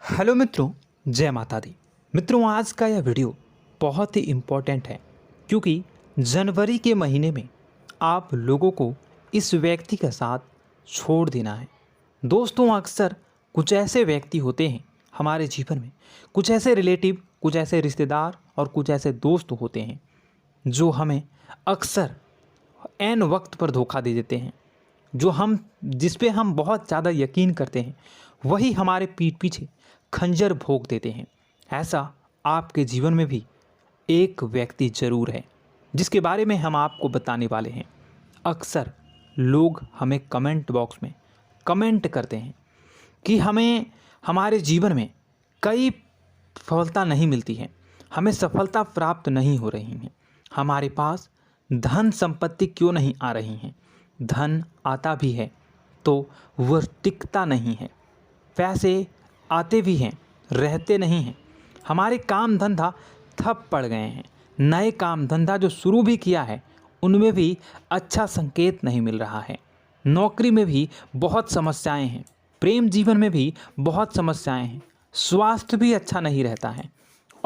Hello मित्रों, जय माता दी। मित्रों, आज का यह वीडियो बहुत ही इम्पोर्टेंट है क्योंकि जनवरी के महीने में आप लोगों को इस व्यक्ति के साथ छोड़ देना है। दोस्तों, अक्सर कुछ ऐसे व्यक्ति होते हैं हमारे जीवन में, कुछ ऐसे रिलेटिव, कुछ ऐसे रिश्तेदार और कुछ ऐसे दोस्त होते हैं जो हमें अक्सर ऐन वक्त पर धोखा दे देते हैं। जिस पे हम बहुत ज़्यादा यकीन करते हैं वही हमारे पीठ पीछे खंजर भोंक देते हैं। ऐसा आपके जीवन में भी एक व्यक्ति ज़रूर है जिसके बारे में हम आपको बताने वाले हैं। अक्सर लोग हमें कमेंट बॉक्स में कमेंट करते हैं कि हमें हमारे जीवन में कई सफलता नहीं मिलती है, हमें सफलता प्राप्त नहीं हो रही है, हमारे पास धन संपत्ति क्यों नहीं आ रही हैं, धन आता भी है तो वह टिकता नहीं है, पैसे आते भी हैं रहते नहीं हैं, हमारे काम धंधा ठप पड़ गए हैं, नए काम धंधा जो शुरू भी किया है उनमें भी अच्छा संकेत नहीं मिल रहा है, नौकरी में भी बहुत समस्याएं हैं, प्रेम जीवन में भी बहुत समस्याएं हैं, स्वास्थ्य भी अच्छा नहीं रहता है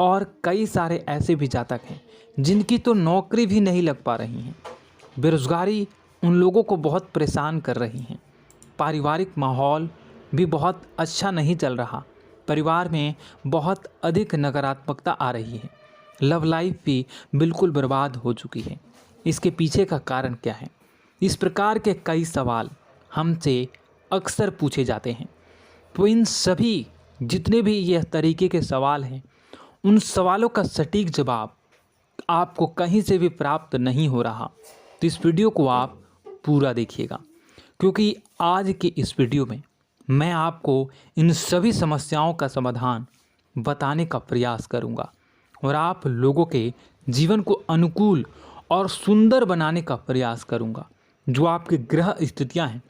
और कई सारे ऐसे भी जातक हैं जिनकी तो नौकरी भी नहीं लग पा रही हैं। बेरोज़गारी उन लोगों को बहुत परेशान कर रही हैं। पारिवारिक माहौल भी बहुत अच्छा नहीं चल रहा, परिवार में बहुत अधिक नकारात्मकता आ रही है, लव लाइफ भी बिल्कुल बर्बाद हो चुकी है। इसके पीछे का कारण क्या है? इस प्रकार के कई सवाल हमसे अक्सर पूछे जाते हैं। तो इन सभी जितने भी यह तरीके के सवाल हैं, उन सवालों का सटीक जवाब आपको कहीं से भी प्राप्त नहीं हो रहा। तो इस वीडियो को आप पूरा देखिएगा क्योंकि आज की इस वीडियो में मैं आपको इन सभी समस्याओं का समाधान बताने का प्रयास करूंगा और आप लोगों के जीवन को अनुकूल और सुंदर बनाने का प्रयास करूंगा। जो आपकी ग्रह स्थितियां हैं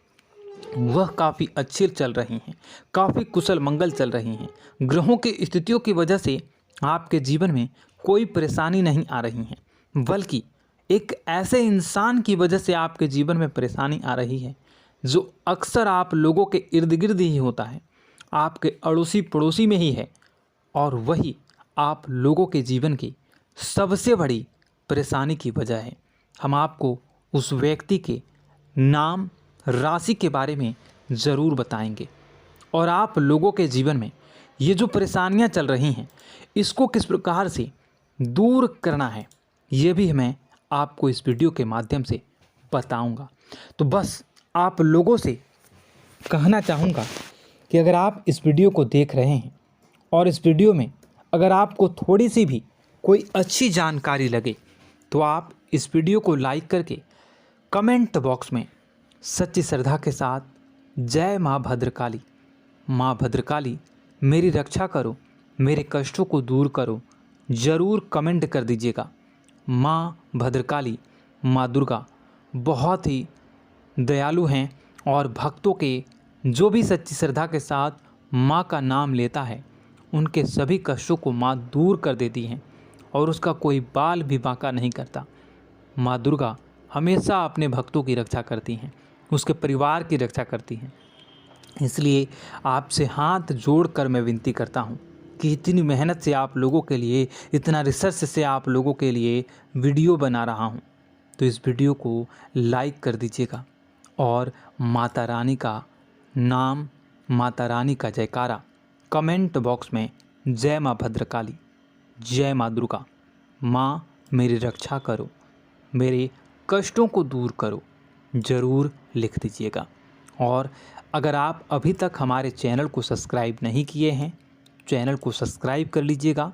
वह काफ़ी अच्छी चल रही हैं, काफ़ी कुशल मंगल चल रही हैं। ग्रहों की स्थितियों की वजह से आपके जीवन में कोई परेशानी नहीं आ रही है, बल्कि एक ऐसे इंसान की वजह से आपके जीवन में परेशानी आ रही है जो अक्सर आप लोगों के इर्द गिर्द ही होता है, आपके अड़ोसी पड़ोसी में ही है और वही आप लोगों के जीवन की सबसे बड़ी परेशानी की वजह है। हम आपको उस व्यक्ति के नाम, राशि के बारे में ज़रूर बताएंगे और आप लोगों के जीवन में ये जो परेशानियां चल रही हैं इसको किस प्रकार से दूर करना है ये भी मैं आपको इस वीडियो के माध्यम से बताऊंगा। तो बस आप लोगों से कहना चाहूँगा कि अगर आप इस वीडियो को देख रहे हैं और इस वीडियो में अगर आपको थोड़ी सी भी कोई अच्छी जानकारी लगे तो आप इस वीडियो को लाइक करके कमेंट बॉक्स में सच्ची श्रद्धा के साथ जय माँ भद्रकाली, माँ भद्रकाली मेरी रक्षा करो, मेरे कष्टों को दूर करो, ज़रूर कमेंट कर दीजिएगा। माँ भद्रकाली, माँ दुर्गा बहुत ही दयालु हैं और भक्तों के जो भी सच्ची श्रद्धा के साथ माँ का नाम लेता है उनके सभी कष्टों को माँ दूर कर देती हैं और उसका कोई बाल भी बांका नहीं करता। माँ दुर्गा हमेशा अपने भक्तों की रक्षा करती हैं, उसके परिवार की रक्षा करती हैं। इसलिए आपसे हाथ जोड़कर मैं विनती करता हूँ कि इतनी मेहनत से आप लोगों के लिए, इतना रिसर्च से आप लोगों के लिए वीडियो बना रहा हूँ, तो इस वीडियो को लाइक कर दीजिएगा और माता रानी का नाम, माता रानी का जयकारा कमेंट बॉक्स में जय माँ भद्रकाली, जय माँ दुर्गा, माँ मेरी रक्षा करो, मेरे कष्टों को दूर करो, ज़रूर लिख दीजिएगा। और अगर आप अभी तक हमारे चैनल को सब्सक्राइब नहीं किए हैं, चैनल को सब्सक्राइब कर लीजिएगा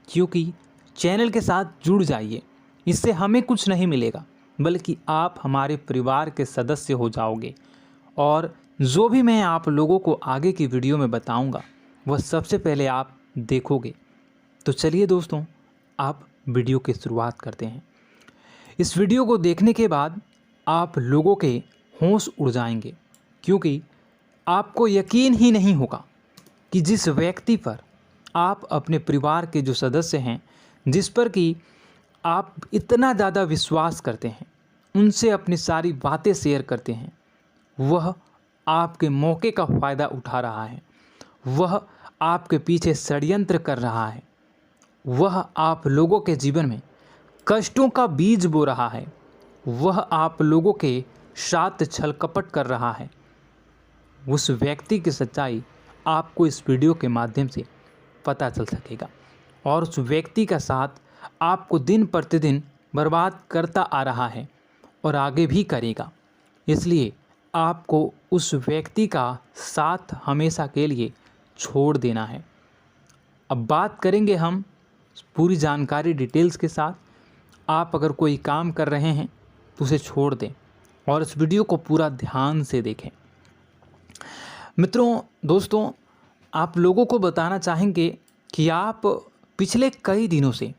क्योंकि चैनल के साथ जुड़ जाइए। इससे हमें कुछ नहीं मिलेगा बल्कि आप हमारे परिवार के सदस्य हो जाओगे और जो भी मैं आप लोगों को आगे की वीडियो में बताऊंगा वह सबसे पहले आप देखोगे। तो चलिए दोस्तों, आप वीडियो की शुरुआत करते हैं। इस वीडियो को देखने के बाद आप लोगों के होश उड़ जाएंगे क्योंकि आपको यकीन ही नहीं होगा कि जिस व्यक्ति पर आप अपने परिवार के जो सदस्य हैं, जिस पर कि आप इतना ज़्यादा विश्वास करते हैं, उनसे अपनी सारी बातें शेयर करते हैं, वह आपके मौके का फ़ायदा उठा रहा है, वह आपके पीछे षड्यंत्र कर रहा है, वह आप लोगों के जीवन में कष्टों का बीज बो रहा है, वह आप लोगों के साथ छल कपट कर रहा है, उस व्यक्ति की सच्चाई आपको इस वीडियो के माध्यम से पता चल सकेगा। और उस व्यक्ति का साथ आपको दिन प्रतिदिन बर्बाद करता आ रहा है और आगे भी करेगा। इसलिए आपको उस व्यक्ति का साथ हमेशा के लिए छोड़ देना है। अब बात करेंगे हम पूरी जानकारी डिटेल्स के साथ। आप अगर कोई काम कर रहे हैं तो उसे छोड़ दें और इस वीडियो को पूरा ध्यान से देखें। मित्रों, दोस्तों, आप लोगों को बताना चाहेंगे कि आप पिछले कई दिनों से,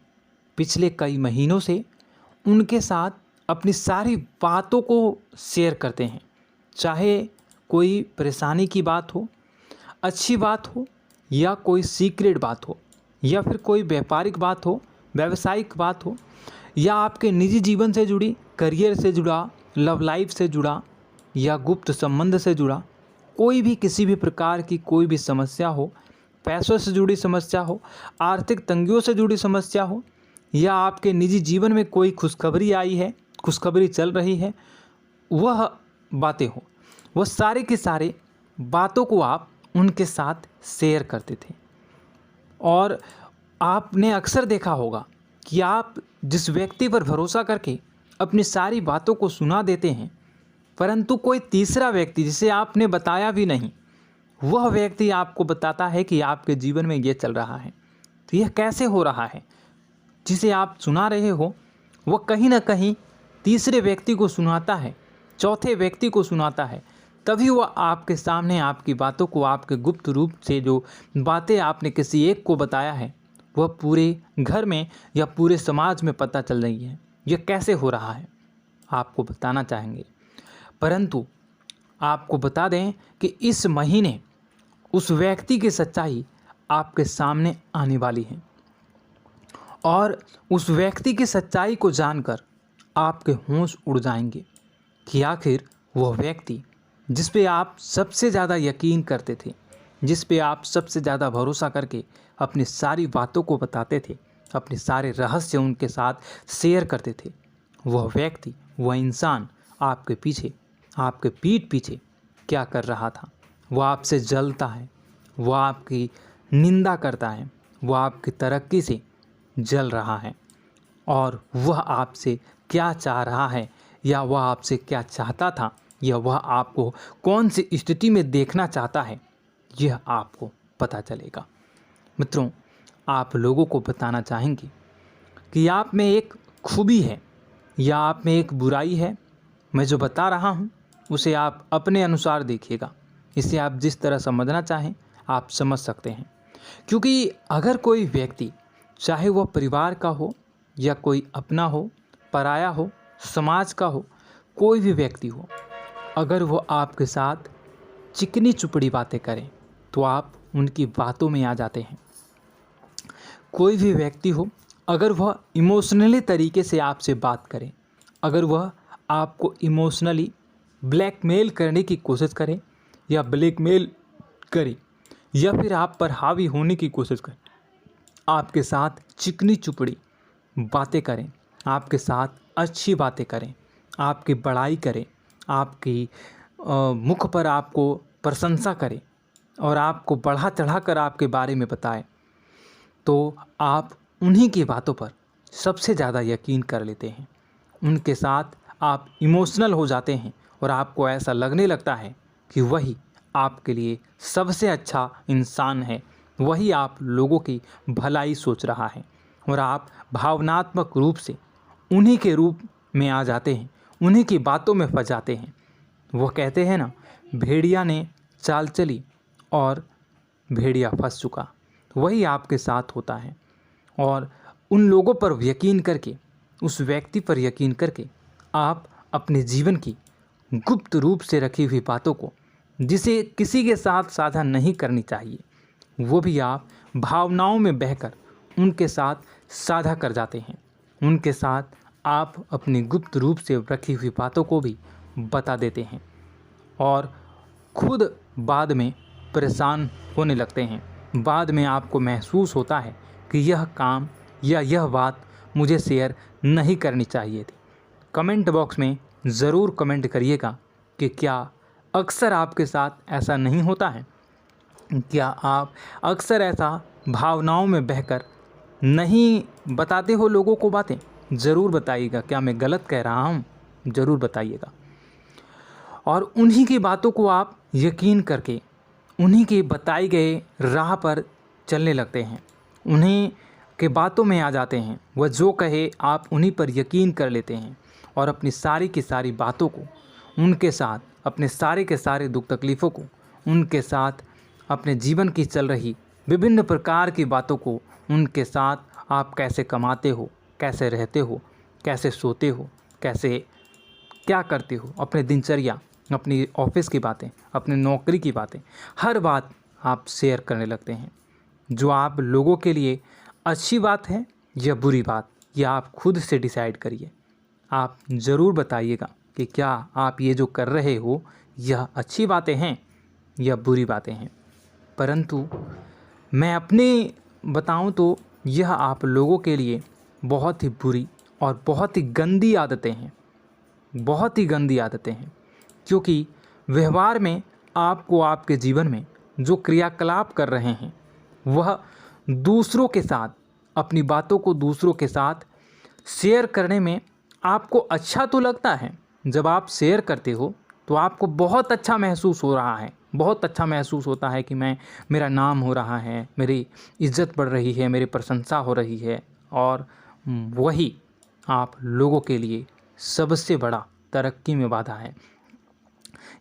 पिछले कई महीनों से उनके साथ अपनी सारी बातों को शेयर करते हैं, चाहे कोई परेशानी की बात हो, अच्छी बात हो, या कोई सीक्रेट बात हो, या फिर कोई व्यापारिक बात हो, व्यावसायिक बात हो, या आपके निजी जीवन से जुड़ी, करियर से जुड़ा, लव लाइफ से जुड़ा, या गुप्त संबंध से जुड़ा कोई भी किसी भी प्रकार की कोई भी समस्या हो, पैसों से जुड़ी समस्या हो, आर्थिक तंगियों से जुड़ी समस्या हो, या आपके निजी जीवन में कोई खुशखबरी आई है, खुशखबरी चल रही है, वह बातें हो, वह सारे के सारे बातों को आप उनके साथ शेयर करते थे। और आपने अक्सर देखा होगा कि आप जिस व्यक्ति पर भरोसा करके अपनी सारी बातों को सुना देते हैं, परंतु कोई तीसरा व्यक्ति जिसे आपने बताया भी नहीं, वह व्यक्ति आपको बताता है कि आपके जीवन में ये चल रहा है। तो यह कैसे हो रहा है? जिसे आप सुना रहे हो वह कहीं ना कहीं तीसरे व्यक्ति को सुनाता है, चौथे व्यक्ति को सुनाता है, तभी वह आपके सामने आपकी बातों को, आपके गुप्त रूप से जो बातें आपने किसी एक को बताया है, वह पूरे घर में या पूरे समाज में पता चल रही है। यह कैसे हो रहा है आपको बताना चाहेंगे। परंतु आपको बता दें कि इस महीने उस व्यक्ति की सच्चाई आपके सामने आने वाली है और उस व्यक्ति की सच्चाई को जानकर आपके होश उड़ जाएंगे कि आखिर वह व्यक्ति जिस पे आप सबसे ज़्यादा यकीन करते थे, जिस पे आप सबसे ज़्यादा भरोसा करके अपनी सारी बातों को बताते थे, अपने सारे रहस्य उनके साथ शेयर करते थे, वह व्यक्ति, वह इंसान आपके पीछे, आपके पीठ पीछे क्या कर रहा था। वह आपसे जलता है, वह आपकी निंदा करता है, वह आपकी तरक्की से जल रहा है और वह आपसे क्या चाह रहा है, या वह आपसे क्या चाहता था, या वह आपको कौन सी स्थिति में देखना चाहता है, यह आपको पता चलेगा। मित्रों, आप लोगों को बताना चाहेंगे कि आप में एक खूबी है या आप में एक बुराई है। मैं जो बता रहा हूँ उसे आप अपने अनुसार देखिएगा। इसे आप जिस तरह समझना चाहें आप समझ सकते हैं, क्योंकि अगर कोई व्यक्ति, चाहे वह परिवार का हो या कोई अपना हो, पराया हो, समाज का हो, कोई भी व्यक्ति हो, अगर वो आपके साथ चिकनी चुपड़ी बातें करें तो आप उनकी बातों में आ जाते हैं। कोई भी व्यक्ति हो, अगर वह इमोशनली तरीके से आपसे बात करें, अगर वह आपको इमोशनली ब्लैकमेल करने की कोशिश करे या ब्लैकमेल करे या फिर आप पर हावी होने की कोशिश करे, आपके साथ चिकनी चुपड़ी बातें करें, आपके साथ अच्छी बातें करें, आपकी बड़ाई करें, आपकी मुख पर आपको प्रशंसा करें और आपको बढ़ा चढ़ा कर आपके बारे में बताए, तो आप उन्हीं की बातों पर सबसे ज़्यादा यकीन कर लेते हैं। उनके साथ आप इमोशनल हो जाते हैं और आपको ऐसा लगने लगता है कि वही आपके लिए सबसे अच्छा इंसान है, वही आप लोगों की भलाई सोच रहा है और आप भावनात्मक रूप से उन्हीं के रूप में आ जाते हैं, उन्हीं की बातों में फंस जाते हैं। वो कहते हैं ना, भेड़िया ने चाल चली और भेड़िया फंस चुका। वही आपके साथ होता है और उन लोगों पर यकीन करके, उस व्यक्ति पर यकीन करके आप अपने जीवन की गुप्त रूप से रखी हुई बातों को, जिसे किसी के साथ साझा नहीं करनी चाहिए, वो भी आप भावनाओं में बहकर उनके साथ साझा कर जाते हैं। उनके साथ आप अपनी गुप्त रूप से रखी हुई बातों को भी बता देते हैं और खुद बाद में परेशान होने लगते हैं बाद में आपको महसूस होता है कि यह काम या यह बात मुझे शेयर नहीं करनी चाहिए थी। कमेंट बॉक्स में ज़रूर कमेंट करिएगा कि क्या अक्सर आपके साथ ऐसा नहीं होता है? क्या आप अक्सर ऐसा भावनाओं में बहकर नहीं बताते हो लोगों को बातें? ज़रूर बताइएगा। क्या मैं गलत कह रहा हूँ? ज़रूर बताइएगा। और उन्हीं की बातों को आप यकीन करके उन्हीं के बताए गए राह पर चलने लगते हैं, उन्हीं के बातों में आ जाते हैं। वह जो कहे आप उन्हीं पर यकीन कर लेते हैं और अपनी सारी की सारी बातों को उनके साथ, अपने सारे के सारे दुख तकलीफ़ों को उनके साथ, अपने जीवन की चल रही विभिन्न प्रकार की बातों को उनके साथ, आप कैसे कमाते हो, कैसे रहते हो, कैसे सोते हो, कैसे क्या करते हो, अपने दिनचर्या, अपनी ऑफिस की बातें, अपनी नौकरी की बातें, हर बात आप शेयर करने लगते हैं। जो आप लोगों के लिए अच्छी बात है या बुरी बात, यह आप खुद से डिसाइड करिए। आप ज़रूर बताइएगा कि क्या आप ये जो कर रहे हो यह अच्छी बातें हैं या बुरी बातें हैं। परंतु मैं अपनी बताऊं तो यह आप लोगों के लिए बहुत ही बुरी और बहुत ही गंदी आदतें हैं, बहुत ही गंदी आदतें हैं। क्योंकि व्यवहार में आपको आपके जीवन में जो क्रियाकलाप कर रहे हैं वह दूसरों के साथ, अपनी बातों को दूसरों के साथ शेयर करने में आपको अच्छा तो लगता है। जब आप शेयर करते हो तो आपको बहुत अच्छा महसूस हो रहा है, बहुत अच्छा महसूस होता है कि मेरा नाम हो रहा है, मेरी इज्जत बढ़ रही है, मेरी प्रशंसा हो रही है। और वही आप लोगों के लिए सबसे बड़ा तरक्की में बाधा है।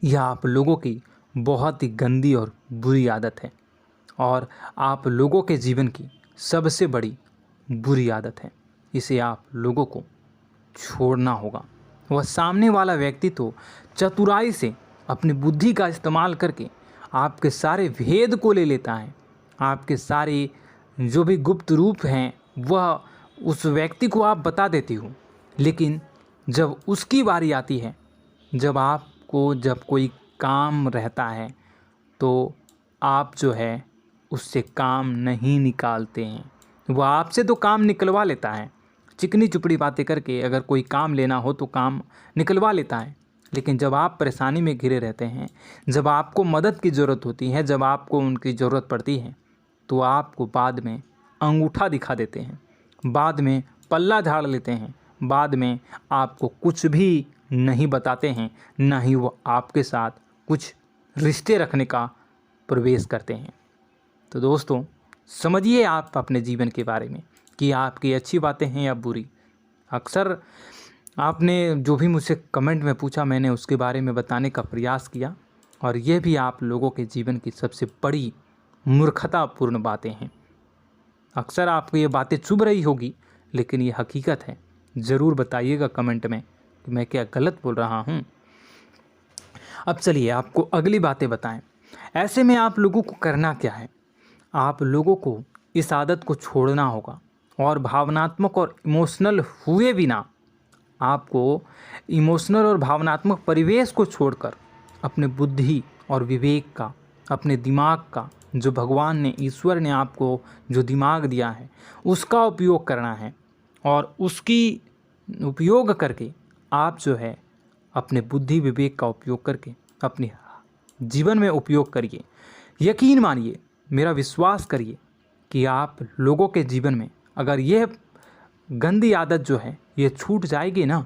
यह आप लोगों की बहुत ही गंदी और बुरी आदत है और आप लोगों के जीवन की सबसे बड़ी बुरी आदत है। इसे आप लोगों को छोड़ना होगा। वह सामने वाला व्यक्ति तो चतुराई से अपनी बुद्धि का इस्तेमाल करके आपके सारे भेद को ले लेता है, आपके सारे जो भी गुप्त रूप हैं वह उस व्यक्ति को आप बता देती हो। लेकिन जब उसकी बारी आती है, जब कोई काम रहता है तो आप जो है उससे काम नहीं निकालते हैं। वह आपसे तो काम निकलवा लेता है, चिकनी चुपड़ी बातें करके अगर कोई काम लेना हो तो काम निकलवा लेता है। लेकिन जब आप परेशानी में घिरे रहते हैं, जब आपको मदद की ज़रूरत होती है, जब आपको उनकी ज़रूरत पड़ती है, तो आपको बाद में अंगूठा दिखा देते हैं, बाद में पल्ला झाड़ लेते हैं, बाद में आपको कुछ भी नहीं बताते हैं, ना ही वो आपके साथ कुछ रिश्ते रखने का प्रवेश करते हैं। तो दोस्तों, समझिए आप अपने जीवन के बारे में कि आपकी अच्छी बातें हैं या बुरी। अक्सर आपने जो भी मुझसे कमेंट में पूछा, मैंने उसके बारे में बताने का प्रयास किया और ये भी आप लोगों के जीवन की सबसे बड़ी मूर्खतापूर्ण बातें हैं। अक्सर आपको ये बातें चुभ रही होगी, लेकिन ये हकीकत है। ज़रूर बताइएगा कमेंट में कि मैं क्या गलत बोल रहा हूँ। अब चलिए आपको अगली बातें बताएं। ऐसे में आप लोगों को करना क्या है? आप लोगों को इस आदत को छोड़ना होगा और भावनात्मक और इमोशनल हुए बिना आपको इमोशनल और भावनात्मक परिवेश को छोड़कर अपने बुद्धि और विवेक का, अपने दिमाग का, जो भगवान ने, ईश्वर ने आपको जो दिमाग दिया है उसका उपयोग करना है। और उसकी उपयोग करके आप जो है अपने बुद्धि विवेक का उपयोग करके अपने जीवन में उपयोग करिए। यकीन मानिए, मेरा विश्वास करिए कि आप लोगों के जीवन में अगर यह गंदी आदत जो है ये छूट जाएगी ना,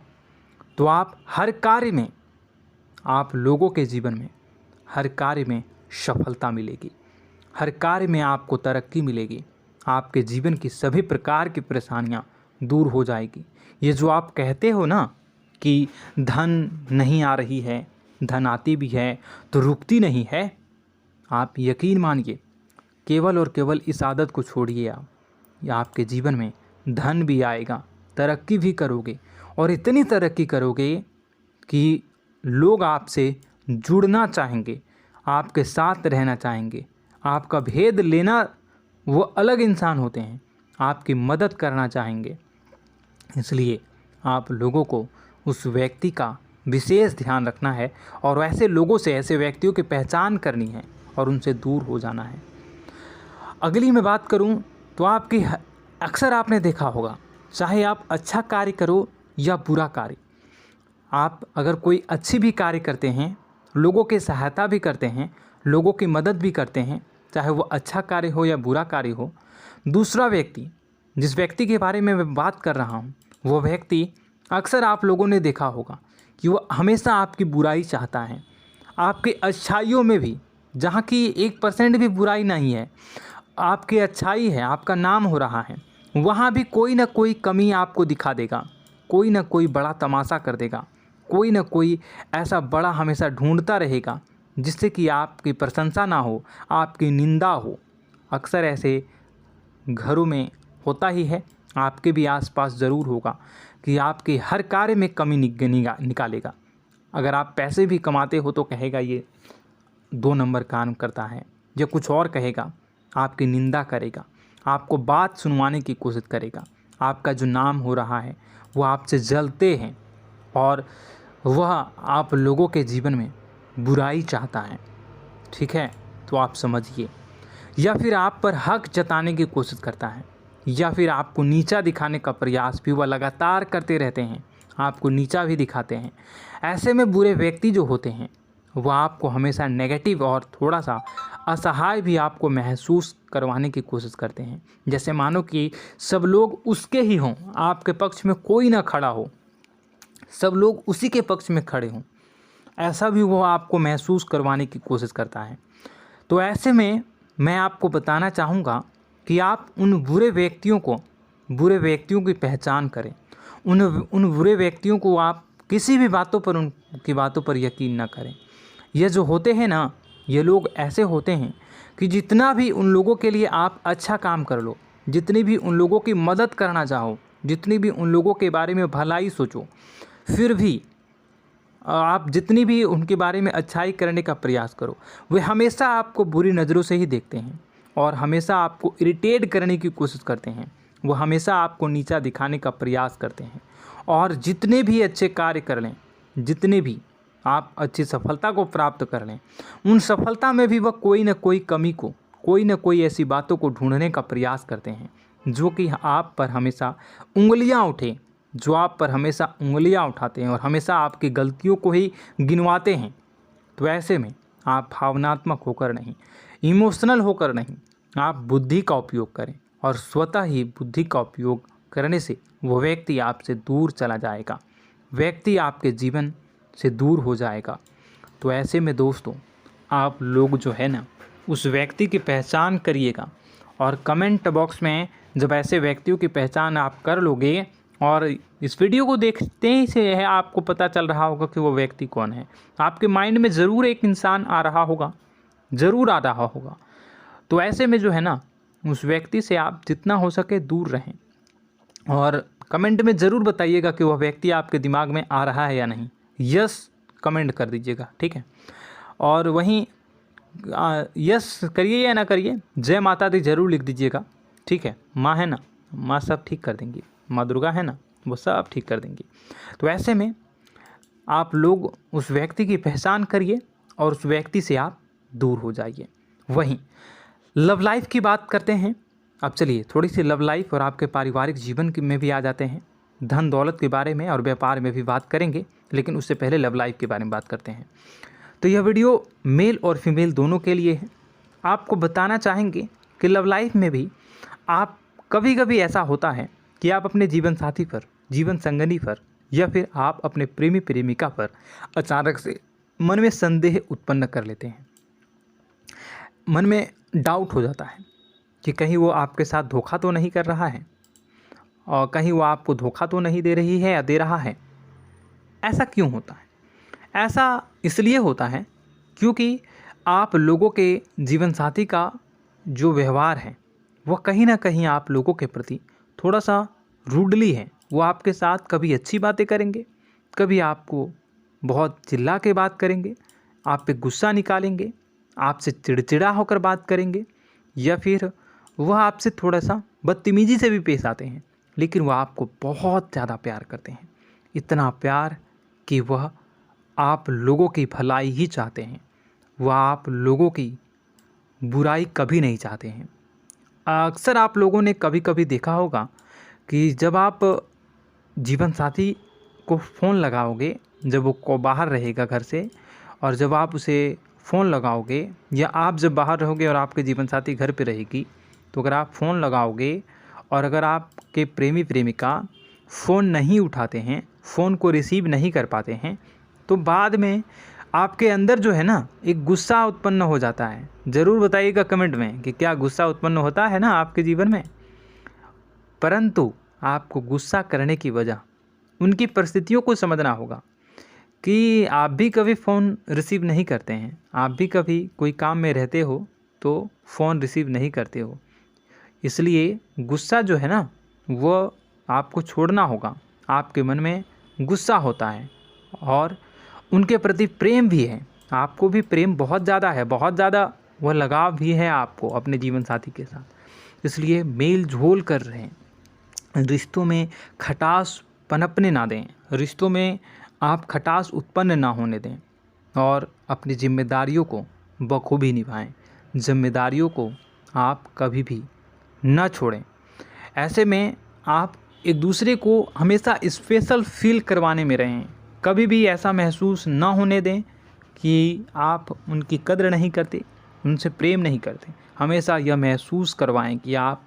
तो आप हर कार्य में, आप लोगों के जीवन में हर कार्य में सफलता मिलेगी, हर कार्य में आपको तरक्की मिलेगी, आपके जीवन की सभी प्रकार की परेशानियां दूर हो जाएगी। ये जो आप कहते हो ना कि धन नहीं आ रही है, धन आती भी है तो रुकती नहीं है, आप यकीन मानिए, केवल और केवल इस आदत को छोड़िए आप, या आपके जीवन में धन भी आएगा, तरक्की भी करोगे और इतनी तरक्की करोगे कि लोग आपसे जुड़ना चाहेंगे, आपके साथ रहना चाहेंगे, आपका भेद लेना, वो अलग इंसान होते हैं, आपकी मदद करना चाहेंगे। इसलिए आप लोगों को उस व्यक्ति का विशेष ध्यान रखना है और ऐसे लोगों से, ऐसे व्यक्तियों की पहचान करनी है और उनसे दूर हो जाना है। अगली मैं बात करूं तो अक्सर आपने देखा होगा, चाहे आप अच्छा कार्य करो या बुरा कार्य, आप अगर कोई अच्छी भी कार्य करते हैं, लोगों की सहायता भी करते हैं, लोगों की मदद भी करते हैं, चाहे वो अच्छा कार्य हो या बुरा कार्य हो, दूसरा व्यक्ति, जिस व्यक्ति के बारे में मैं बात कर रहा हूँ, वो व्यक्ति अक्सर आप लोगों ने देखा होगा कि वो हमेशा आपकी बुराई चाहता है। आपकी अच्छाइयों में भी, जहाँ की 1% भी बुराई नहीं है, आपकी अच्छाई है, आपका नाम हो रहा है, वहाँ भी कोई ना कोई कमी आपको दिखा देगा, कोई ना कोई बड़ा तमाशा कर देगा, कोई ना कोई ऐसा बड़ा हमेशा ढूंढता रहेगा जिससे कि आपकी प्रशंसा ना हो, आपकी निंदा हो। अक्सर ऐसे घरों में होता ही है, आपके भी आसपास ज़रूर होगा कि आपके हर कार्य में कमी निकालेगा। अगर आप पैसे भी कमाते हो तो कहेगा ये 2 नंबर काम करता है, या कुछ और कहेगा, आपकी निंदा करेगा, आपको बात सुनवाने की कोशिश करेगा। आपका जो नाम हो रहा है वो आपसे जलते हैं और वह आप लोगों के जीवन में बुराई चाहता है, ठीक है, तो आप समझिए। या फिर आप पर हक जताने की कोशिश करता है, या फिर आपको नीचा दिखाने का प्रयास भी वह लगातार करते रहते हैं, आपको नीचा भी दिखाते हैं। ऐसे में बुरे व्यक्ति जो होते हैं वह आपको हमेशा नेगेटिव और थोड़ा सा असहाय भी आपको महसूस करवाने की कोशिश करते हैं, जैसे मानो कि सब लोग उसके ही हों, आपके पक्ष में कोई ना खड़ा हो, सब लोग उसी के पक्ष में खड़े हों, ऐसा भी वो आपको महसूस करवाने की कोशिश करता है। तो ऐसे में मैं आपको बताना चाहूँगा कि आप उन बुरे व्यक्तियों की पहचान करें। उन बुरे व्यक्तियों को आप किसी भी उनकी बातों पर यकीन ना करें। ये जो होते हैं ना, ये लोग ऐसे होते हैं कि जितना भी उन लोगों के लिए आप अच्छा काम कर लो, जितनी भी उन लोगों की मदद करना चाहो, जितनी भी उन लोगों के बारे में भलाई सोचो, फिर भी आप जितनी भी उनके बारे में अच्छाई करने का प्रयास करो, वे हमेशा आपको बुरी नज़रों से ही देखते हैं और हमेशा आपको इरिटेट करने की कोशिश करते हैं। वो हमेशा आपको नीचा दिखाने का प्रयास करते हैं और जितने भी अच्छे कार्य कर लें, जितने भी आप अच्छी सफलता को प्राप्त कर लें, उन सफलता में भी वह कोई ना कोई कमी को, कोई ना कोई ऐसी बातों को ढूंढने का प्रयास करते हैं जो कि आप पर हमेशा उंगलियां उठाते हैं और हमेशा आपकी गलतियों को ही गिनवाते हैं। तो ऐसे में आप भावनात्मक होकर नहीं, इमोशनल होकर नहीं, आप बुद्धि का उपयोग करें और स्वतः ही बुद्धि का उपयोग करने से वो व्यक्ति आपसे दूर चला जाएगा, व्यक्ति आपके जीवन से दूर हो जाएगा। तो ऐसे में दोस्तों, आप लोग जो है ना, उस व्यक्ति की पहचान करिएगा और कमेंट बॉक्स में जब ऐसे व्यक्तियों की पहचान आप कर लोगे और इस वीडियो को देखते ही से है आपको पता चल रहा होगा कि वो व्यक्ति कौन है, आपके माइंड में ज़रूर एक इंसान आ रहा होगा। तो ऐसे में जो है ना, उस व्यक्ति से आप जितना हो सके दूर रहें और कमेंट में ज़रूर बताइएगा कि वह व्यक्ति आपके दिमाग में आ रहा है या नहीं। यस कमेंट कर दीजिएगा, ठीक है। और वहीं यस करिए या ना करिए, जय माता दी ज़रूर लिख दीजिएगा, ठीक है। माँ है ना, माँ सब ठीक कर देंगी, माँ दुर्गा है ना, वो सब ठीक कर देंगी। तो ऐसे में आप लोग उस व्यक्ति की पहचान करिए और उस व्यक्ति से आप दूर हो जाइए। वहीं लव लाइफ की बात करते हैं। अब चलिए थोड़ी सी लव लाइफ और आपके पारिवारिक जीवन में भी आ जाते हैं, धन दौलत के बारे में और व्यापार में भी बात करेंगे, लेकिन उससे पहले लव लाइफ के बारे में बात करते हैं। तो यह वीडियो मेल और फीमेल दोनों के लिए है। आपको बताना चाहेंगे कि लव लाइफ में भी आप कभी ऐसा होता है कि आप अपने जीवन साथी पर, जीवन संगनी पर या फिर आप अपने प्रेमी प्रेमिका पर अचानक से मन में संदेह उत्पन्न कर लेते हैं। मन में डाउट हो जाता है कि कहीं वो आपके साथ धोखा तो नहीं कर रहा है और कहीं वो आपको धोखा तो नहीं दे रही है या दे रहा है। ऐसा क्यों होता है? ऐसा इसलिए होता है क्योंकि आप लोगों के जीवन साथी का जो व्यवहार है वह कहीं ना कहीं आप लोगों के प्रति थोड़ा सा रूडली है। वो आपके साथ कभी अच्छी बातें करेंगे, कभी आपको बहुत चिल्ला के बात करेंगे, आप पे गुस्सा निकालेंगे, आपसे चिड़चिड़ा होकर बात करेंगे, या फिर वह आपसे थोड़ा सा बदतमीजी से भी पेश आते हैं, लेकिन वह आपको बहुत ज़्यादा प्यार करते हैं। इतना प्यार कि वह आप लोगों की भलाई ही चाहते हैं, वह आप लोगों की बुराई कभी नहीं चाहते हैं। अक्सर आप लोगों ने कभी कभी देखा होगा कि जब आप जीवन साथी को फ़ोन लगाओगे, जब वो बाहर रहेगा घर से, और जब आप उसे फ़ोन लगाओगे, या आप जब बाहर रहोगे और आपके जीवन साथी घर पे रहेगी, तो अगर आप फ़ोन लगाओगे और अगर आपके प्रेमी प्रेमिका फ़ोन नहीं उठाते हैं, फ़ोन को रिसीव नहीं कर पाते हैं, तो बाद में आपके अंदर जो है ना एक गुस्सा उत्पन्न हो जाता है। ज़रूर बताइएगा कमेंट में कि क्या गुस्सा उत्पन्न होता है ना आपके जीवन में। परंतु आपको गुस्सा करने की वजह उनकी परिस्थितियों को समझना होगा कि आप भी कभी फ़ोन रिसीव नहीं करते हैं, आप भी कभी कोई काम में रहते हो तो फ़ोन रिसीव नहीं करते हो। इसलिए गुस्सा जो है ना वो आपको छोड़ना होगा। आपके मन में गुस्सा होता है और उनके प्रति प्रेम भी है, आपको भी प्रेम बहुत ज़्यादा है, बहुत ज़्यादा वह लगाव भी है आपको अपने जीवन साथी के साथ। इसलिए मेल जोल कर रहे हैं, रिश्तों में खटास पनपने ना दें, रिश्तों में आप खटास उत्पन्न ना होने दें और अपनी जिम्मेदारियों को बखूबी निभाएं। जिम्मेदारियों को आप कभी भी ना छोड़ें। ऐसे में आप एक दूसरे को हमेशा स्पेशल फील करवाने में रहें। कभी भी ऐसा महसूस ना होने दें कि आप उनकी कद्र नहीं करते, उनसे प्रेम नहीं करते। हमेशा यह महसूस करवाएं कि आप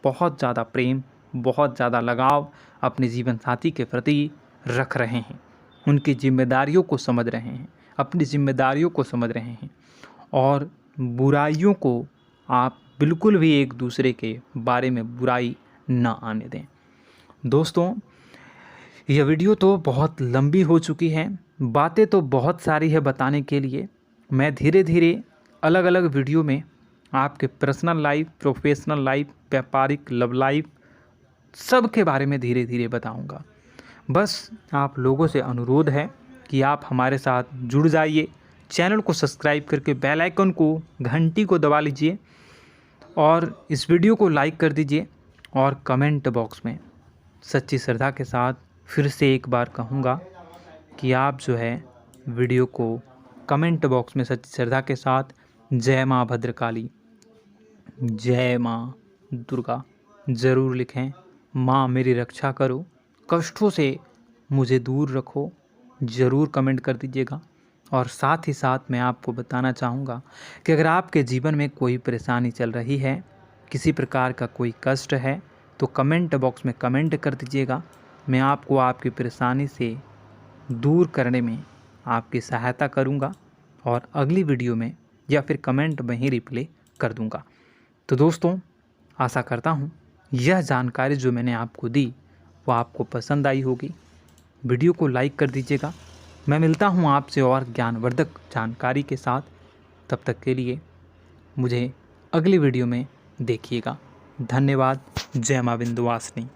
बहुत ज़्यादा प्रेम, बहुत ज़्यादा लगाव अपने जीवन साथी के प्रति रख रहे हैं, उनकी जिम्मेदारियों को समझ रहे हैं, अपनी जिम्मेदारियों को समझ रहे हैं और बुराइयों को आप बिल्कुल भी एक दूसरे के बारे में बुराई ना आने दें। दोस्तों, यह वीडियो तो बहुत लंबी हो चुकी है, बातें तो बहुत सारी है बताने के लिए। मैं धीरे धीरे अलग अलग वीडियो में आपके पर्सनल लाइफ, प्रोफेशनल लाइफ, व्यापारिक, लव लाइफ, सब के बारे में धीरे धीरे बताऊंगा। बस आप लोगों से अनुरोध है कि आप हमारे साथ जुड़ जाइए, चैनल को सब्सक्राइब करके बेल आइकन को, घंटी को दबा लीजिए और इस वीडियो को लाइक कर दीजिए। और कमेंट बॉक्स में सच्ची श्रद्धा के साथ फिर से एक बार कहूँगा कि आप जो है वीडियो को कमेंट बॉक्स में सच्ची श्रद्धा के साथ जय माँ भद्रकाली, जय माँ दुर्गा ज़रूर लिखें। माँ मेरी रक्षा करो, कष्टों से मुझे दूर रखो, ज़रूर कमेंट कर दीजिएगा। और साथ ही साथ मैं आपको बताना चाहूँगा कि अगर आपके जीवन में कोई परेशानी चल रही है, किसी प्रकार का कोई कष्ट है, तो कमेंट बॉक्स में कमेंट कर दीजिएगा। मैं आपको आपकी परेशानी से दूर करने में आपकी सहायता करूँगा और अगली वीडियो में या फिर कमेंट में ही रिप्लाई कर दूँगा। तो दोस्तों, आशा करता हूँ यह जानकारी जो मैंने आपको दी वो आपको पसंद आई होगी। वीडियो को लाइक कर दीजिएगा। मैं मिलता हूँ आपसे और ज्ञानवर्धक जानकारी के साथ। तब तक के लिए मुझे अगली वीडियो में देखिएगा। धन्यवाद। जय माँ विंध्यवासिनी।